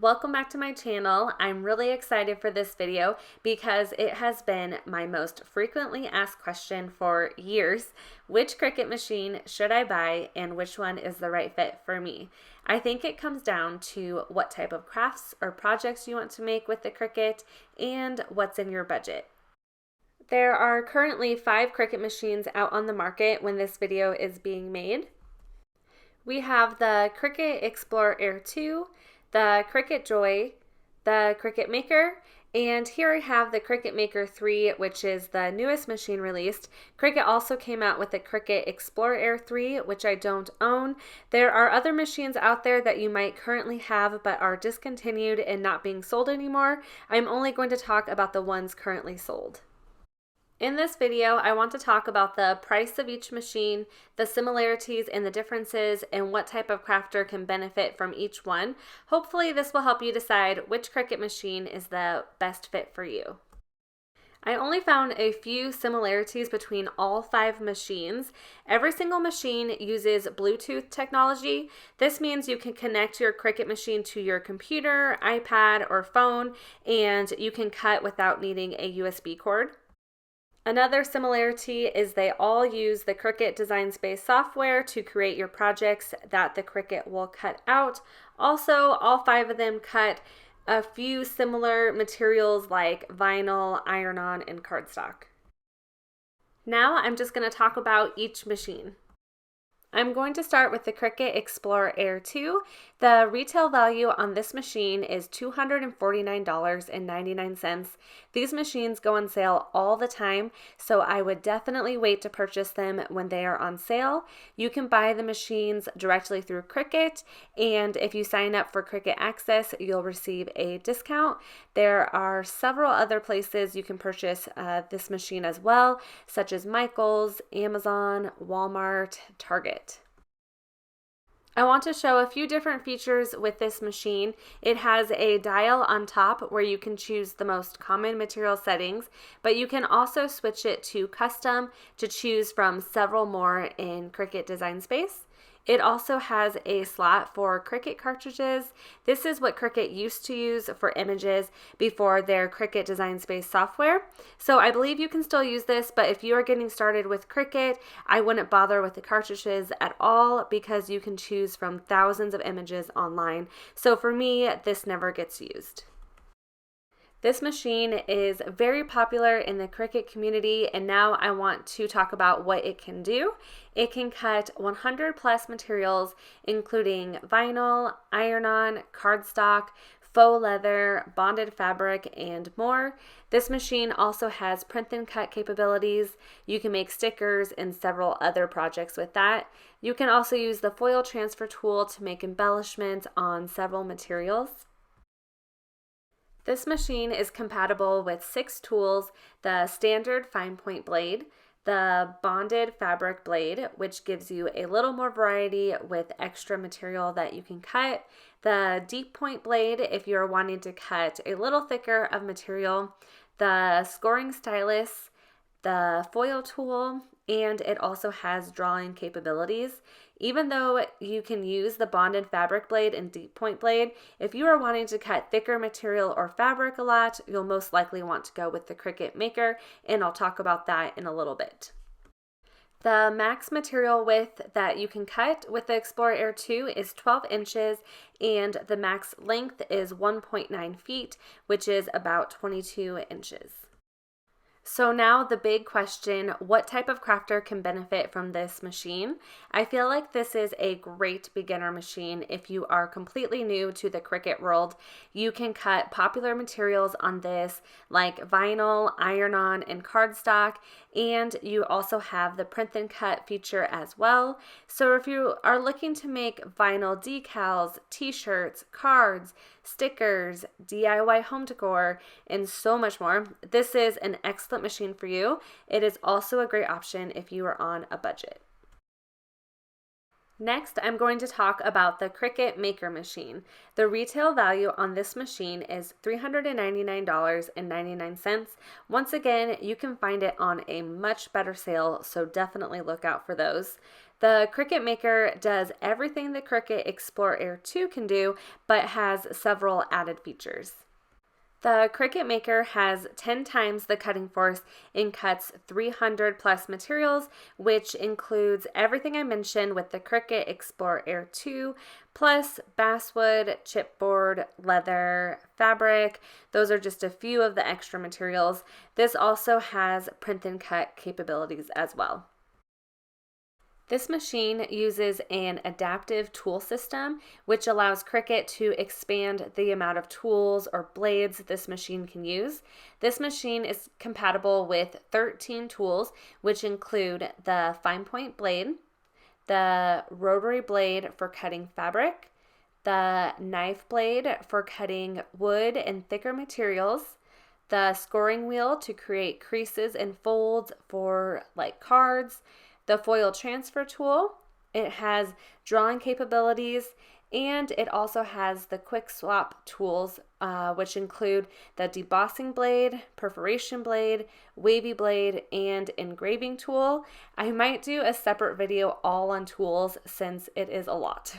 welcome back to my channel. I'm really excited for this video because it has been my most frequently asked question for years. Which Cricut machine should I buy and which one is the right fit for me? I think it comes down to what type of crafts or projects you want to make with the Cricut and what's in your budget. There are currently 5 Cricut machines out on the market when this video is being made. We have the Cricut Explore Air 2, the Cricut Joy, the Cricut Maker, and here I have the Cricut Maker 3, which is the newest machine released. Cricut also came out with the Cricut Explore Air 3, which I don't own. There are other machines out there that you might currently have but are discontinued and not being sold anymore. I'm only going to talk about the ones currently sold. In this video, I want to talk about the price of each machine, the similarities and the differences, and what type of crafter can benefit from each one. Hopefully this will help you decide which Cricut machine is the best fit for you. I only found a few similarities between all 5 machines. Every single machine uses Bluetooth technology. This means you can connect your Cricut machine to your computer, iPad, or phone, and you can cut without needing a USB cord. Another similarity is they all use the Cricut Design Space software to create your projects that the Cricut will cut out. Also, all 5 of them cut a few similar materials like vinyl, iron-on, and cardstock. Now I'm just going to talk about each machine. I'm going to start with the Cricut Explore Air 2. The retail value on this machine is $249.99. These machines go on sale all the time, so I would definitely wait to purchase them when they are on sale. You can buy the machines directly through Cricut, and if you sign up for Cricut Access, you'll receive a discount. There are several other places you can purchase this machine as well, such as Michael's, Amazon, Walmart, Target. I want to show a few different features with this machine. It has a dial on top where you can choose the most common material settings, but you can also switch it to custom to choose from several more in Cricut Design Space. It also has a slot for Cricut cartridges. This is what Cricut used to use for images before their Cricut Design Space software. So I believe you can still use this, but if you are getting started with Cricut, I wouldn't bother with the cartridges at all because you can choose from thousands of images online. So for me, this never gets used. This machine is very popular in the Cricut community, and now I want to talk about what it can do. It can cut 100 plus materials, including vinyl, iron-on, cardstock, faux leather, bonded fabric, and more. This machine also has print and cut capabilities. You can make stickers and several other projects with that. You can also use the foil transfer tool to make embellishments on several materials. This machine is compatible with 6 tools: the standard fine point blade, the bonded fabric blade, which gives you a little more variety with extra material that you can cut, the deep point blade if you're wanting to cut a little thicker of material, the scoring stylus, the foil tool, and it also has drawing capabilities. Even though you can use the bonded fabric blade and deep point blade, if you are wanting to cut thicker material or fabric a lot, you'll most likely want to go with the Cricut Maker, and I'll talk about that in a little bit. The max material width that you can cut with the Explore Air 2 is 12 inches, and the max length is 1.9 feet, which is about 22 inches. So now the big question, what type of crafter can benefit from this machine? I feel like this is a great beginner machine if you are completely new to the Cricut world. You can cut popular materials on this like vinyl, iron-on, and cardstock, and you also have the print and cut feature as well. So if you are looking to make vinyl decals, t-shirts, cards, stickers, DIY home decor, and so much more, this is an excellent machine for you. It is also a great option if you are on a budget. Next, I'm going to talk about the Cricut Maker machine. The retail value on this machine is $399.99. Once again, you can find it on a much better sale, so definitely look out for those. The Cricut Maker does everything the Cricut Explore Air 2 can do, but has several added features. The Cricut Maker has 10 times the cutting force and cuts 300 plus materials, which includes everything I mentioned with the Cricut Explore Air 2, plus basswood, chipboard, leather, fabric. Those are just a few of the extra materials. This also has print and cut capabilities as well. This machine uses an adaptive tool system, which allows Cricut to expand the amount of tools or blades this machine can use. This machine is compatible with 13 tools, which include the fine point blade, the rotary blade for cutting fabric, the knife blade for cutting wood and thicker materials, the scoring wheel to create creases and folds for like cards, the foil transfer tool. It has drawing capabilities, and it also has the quick swap tools, which include the debossing blade, perforation blade, wavy blade, and engraving tool. I might do a separate video all on tools since it is a lot.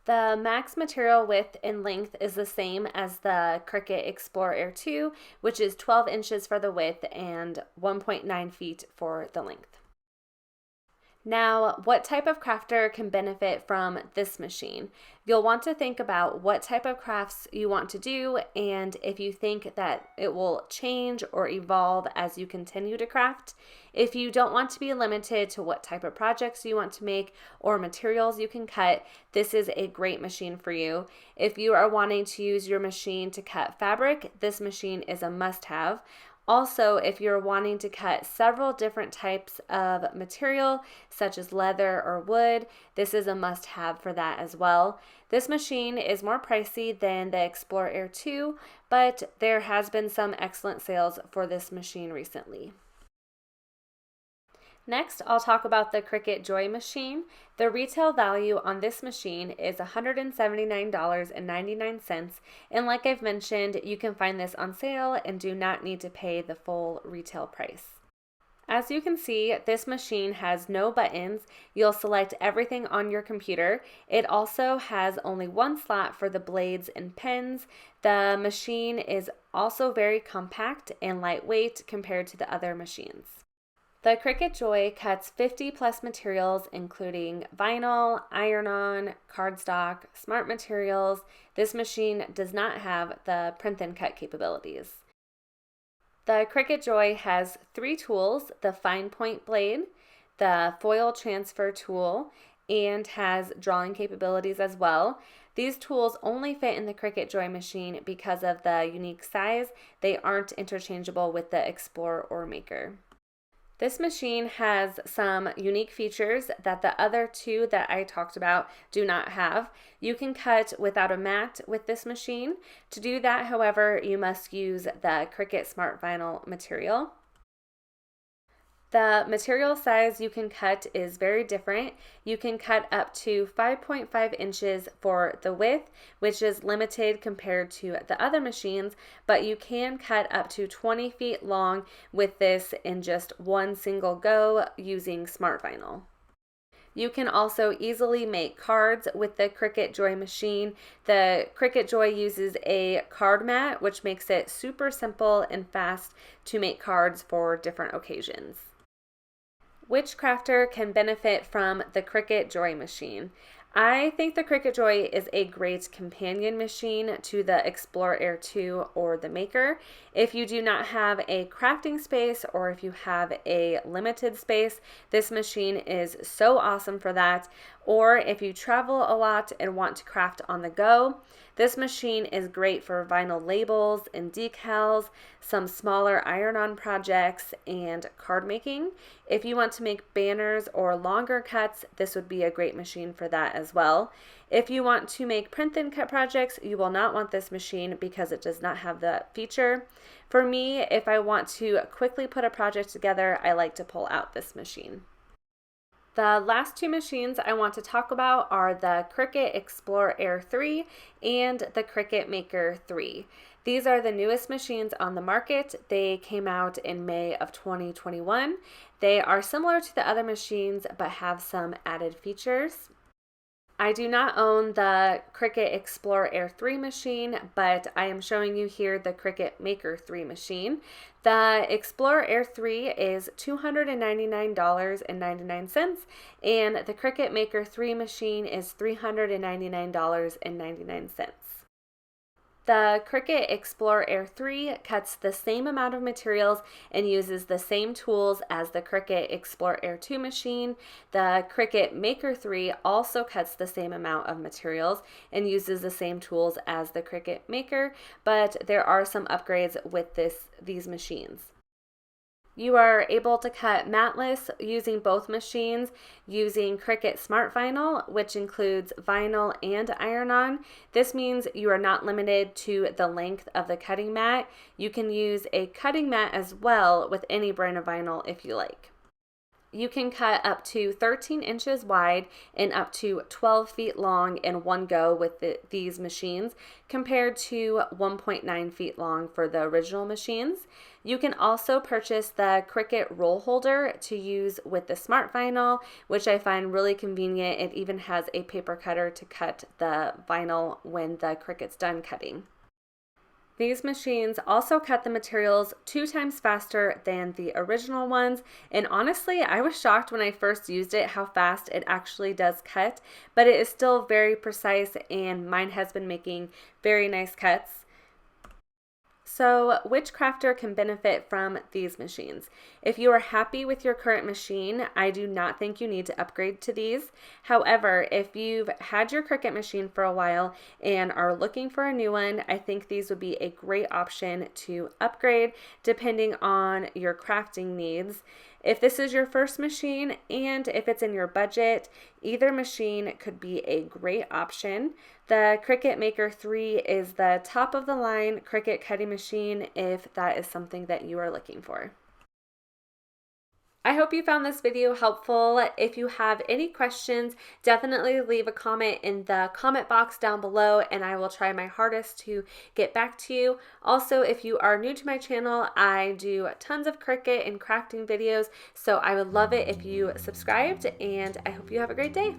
The max material width and length is the same as the Cricut Explore Air 2, which is 12 inches for the width and 1.9 feet for the length. Now, what type of crafter can benefit from this machine? You'll want to think about what type of crafts you want to do, and if you think that it will change or evolve as you continue to craft. If you don't want to be limited to what type of projects you want to make or materials you can cut, this is a great machine for you. If you are wanting to use your machine to cut fabric, this machine is a must-have. Also, if you're wanting to cut several different types of material, such as leather or wood, this is a must-have for that as well. This machine is more pricey than the Explore Air 2, but there has been some excellent sales for this machine recently. Next, I'll talk about the Cricut Joy Machine. The retail value on this machine is $179.99, and like I've mentioned, you can find this on sale and do not need to pay the full retail price. As you can see, this machine has no buttons. You'll select everything on your computer. It also has only one slot for the blades and pens. The machine is also very compact and lightweight compared to the other machines. The Cricut Joy cuts 50 plus materials, including vinyl, iron-on, cardstock, smart materials. This machine does not have the print and cut capabilities. The Cricut Joy has 3 tools: the fine point blade, the foil transfer tool, and has drawing capabilities as well. These tools only fit in the Cricut Joy machine because of the unique size. They aren't interchangeable with the Explore or Maker. This machine has some unique features that the other 2 that I talked about do not have. You can cut without a mat with this machine. To do that, however, you must use the Cricut Smart Vinyl material. The material size you can cut is very different. You can cut up to 5.5 inches for the width, which is limited compared to the other machines, but you can cut up to 20 feet long with this in just one single go using Smart Vinyl. You can also easily make cards with the Cricut Joy machine. The Cricut Joy uses a card mat, which makes it super simple and fast to make cards for different occasions. Which crafter can benefit from the Cricut Joy machine? I think the Cricut Joy is a great companion machine to the Explore Air 2 or the Maker. If you do not have a crafting space or if you have a limited space, this machine is so awesome for that. Or if you travel a lot and want to craft on the go, this machine is great for vinyl labels and decals, some smaller iron-on projects, and card making. If you want to make banners or longer cuts, this would be a great machine for that as well. If you want to make print and cut projects, you will not want this machine because it does not have that feature. For me, if I want to quickly put a project together, I like to pull out this machine. The last two machines I want to talk about are the Cricut Explore Air 3 and the Cricut Maker 3. These are the newest machines on the market. They came out in May of 2021. They are similar to the other machines but have some added features. I do not own the Cricut Explore Air 3 machine, but I am showing you here the Cricut Maker 3 machine. The Explore Air 3 is $299.99, and the Cricut Maker 3 machine is $399.99. The Cricut Explore Air 3 cuts the same amount of materials and uses the same tools as the Cricut Explore Air 2 machine. The Cricut Maker 3 also cuts the same amount of materials and uses the same tools as the Cricut Maker, but there are some upgrades with these machines. You are able to cut matless using both machines using Cricut Smart Vinyl, which includes vinyl and iron-on. This means you are not limited to the length of the cutting mat. You can use a cutting mat as well with any brand of vinyl if you like. You can cut up to 13 inches wide and up to 12 feet long in one go with these machines, compared to 1.9 feet long for the original machines. You can also purchase the Cricut roll holder to use with the Smart Vinyl, which I find really convenient. It even has a paper cutter to cut the vinyl when the Cricut's done cutting. These machines also cut the materials 2 times faster than the original ones, and honestly, I was shocked when I first used it how fast it actually does cut, but it is still very precise, and mine has been making very nice cuts. So, which crafter can benefit from these machines? If you are happy with your current machine, I do not think you need to upgrade to these. However, if you've had your Cricut machine for a while and are looking for a new one, I think these would be a great option to upgrade depending on your crafting needs. If this is your first machine and if it's in your budget, either machine could be a great option. The Cricut Maker 3 is the top of the line Cricut cutting machine if that is something that you are looking for. I hope you found this video helpful. If you have any questions, definitely leave a comment in the comment box down below and I will try my hardest to get back to you. Also, if you are new to my channel, I do tons of Cricut and crafting videos, so I would love it if you subscribed, and I hope you have a great day.